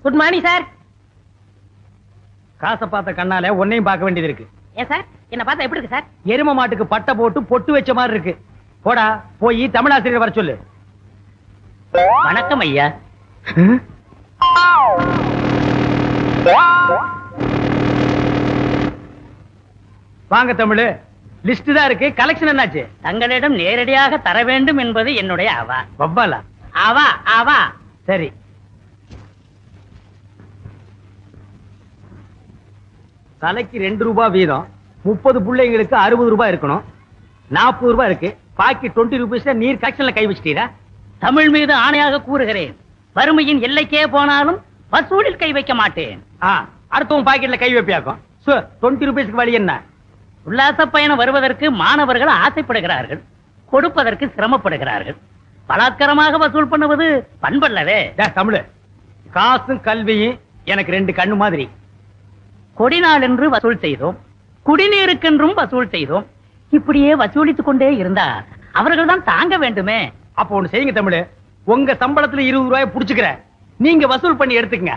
Good morning sir. காசை பார்த்த கண்ணால ஒன்னையும் பார்க்க வேண்டியது இருக்கு. ஏன் சார் என்ன பார்த்தா எப்படி இருக்கு சார்? எரும மாட்டுக்கு பட்டை போட்டு பொட்டு வச்ச மாதிரி இருக்கு. போடா போய் தமிழாசிரியர் வர சொல்லு. வணக்கம் ஐயா. வாங்க தமிழ். லிஸ்ட் தான் இருக்கு. கலெக்ஷன் என்னாச்சு? தங்களிடம் நேரடியாக தர வேண்டும் என்பது என்னுடைய அவா. வவ்வாலா? அவா அவா. சரி. தலைக்கு 2 ரூபாய் வீதம். 30 பிள்ளைங்களுக்கு 60 ரூபாய் இருக்கணும். 40 ரூபாய் இருக்கு. பாக்கி 20 ரூபீஸ் நீர் கலெக்ஷன்ல கை வச்சிட்டீரா? தமிழ் மீது ஆணையாக கூறுகிறேன், வறுமையின் எல்லைக்கே போனாலும் வசூலில் கை வைக்க மாட்டேன். அடுத்தவன் பாக்கெட்ல கை வைப்பியாக்கும். 20 ரூபீஸ்க்கு வழி என்ன? உல்லாச பயணம் வருவதற்கு மாணவர்கள் ஆசைப்படுகிறார்கள், கொடுப்பதற்கு சிரமப்படுகிறார்கள். பலாத்காரமாக வசூல் பண்ணுவது பண்பல்லவே. தமிழ், காசும் கல்வியும் எனக்கு 2 கண்ணு மாதிரி. கொடிநாள் என்று வசூல் செய்தோம், குடிநீருக்கென்றும் வசூல் செய்தோம். இப்படியே வசூலித்துக் கொண்டே இருந்தா அவர்கள் தான் தாங்க வேண்டுமே. அப்ப ஒண்ணு செய்யுங்க தமிழ், உங்க சம்பளத்துல 20 ரூபாய் புடிச்சுக்கிற, நீங்க வசூல் பண்ணி எடுத்துக்கங்க.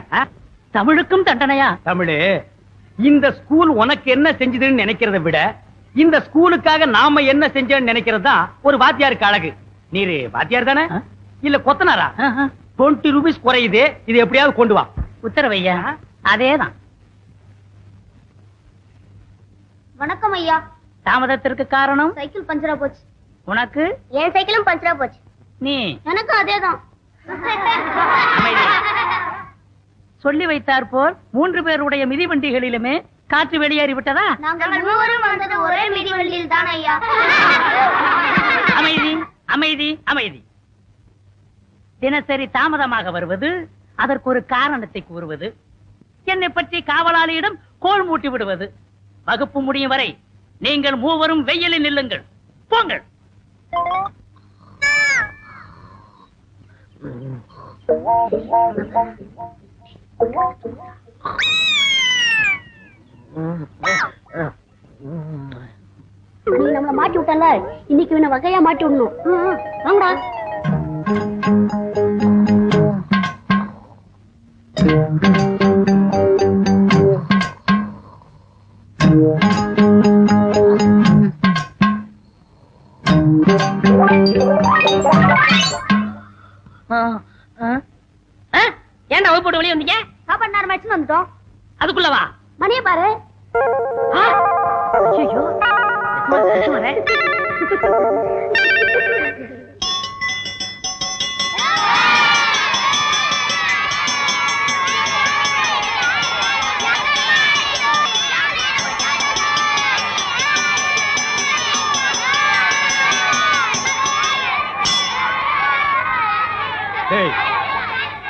தமிழுக்கும் தண்டனையா? தமிழ், இந்த ஸ்கூல் உனக்கு என்ன செஞ்சதுன்னு நினைக்கிறத விட இந்த ஸ்கூலுக்காக நாம என்ன செஞ்சோம்னு நினைக்கிறது தான் ஒரு வாத்தியாருக்கு அழகு. நீரு வாத்தியார் தானே இல்ல கொத்தனாரா? 20 ரூபீஸ் குறையுது, இது எப்படியாவது கொண்டு வா. உத்தரவையா? அதேதான். வணக்கம் ஐயா. தாமதத்திற்கு காரணம்? சைக்கிள் பஞ்சரா போச்சு. உனக்கு? என் சைக்கிளும் பஞ்சரா போச்சு. நீ? எனக்கு அதேதான். சொல்லி வைத்தார் போல் 3 பேருடைய மிதிவண்டிகளிலுமே காற்று வெளியேறி விட்டதா? நாங்கள் மூவரும் வந்தது ஒரே மிதிவண்டியில் தான் ஐயா. அமைதி அமைதி அமைதி. தினசரி தாமதமாக வருவது, அதற்கு ஒரு காரணத்தை கூறுவது, என்னை பற்றி காவலாளியிடம் கோல் மூட்டி விடுவது. வகுப்பு முடியும் வரை நீங்கள் மூவரும் வெயிலில் நில்லுங்கள். போங்கள். நீ நம்மள மாட்டி விட்டல, இன்னைக்கு இவனை வகையா மாட்டி விடணும். வாங்கடா. ஏன்டா போட்டு வெளியே வந்தீங்க? சாப்பாடு நேரம் ஆச்சுன்னு வந்துட்டோம். அதுக்குள்ளவா? மணியை பாரு. ஐயோ, வரேன்.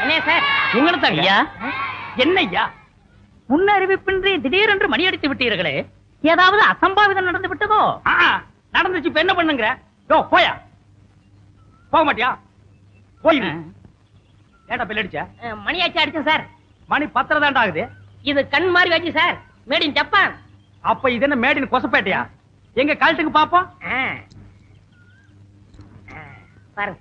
என்ன சார் உங்களுக்கு ஐயா? என்ன ஐயா முன்னறிவிப்பின்றி திடீரென்று மணி அடித்து விட்டீர்களே, ஏதாவது அசம்பாவிதம் நடந்து விட்டதோ? நடந்துச்சு. இப்ப என்ன பண்ணுங்க? போயா போக மாட்டியா? போயிரு. ஏடா பெல் அடிச்ச? மணியாச்சு அடிச்சேன் சார். மணி 10 தாண்டா ஆகுது. இது கண் மாதிரி வச்சு சார், மேட் இன் ஜப்பான். அப்ப இது என்ன மேட் இன் கொசப்பேட்டையா? எங்க காலத்துக்கு பாப்போம். பாருங்க.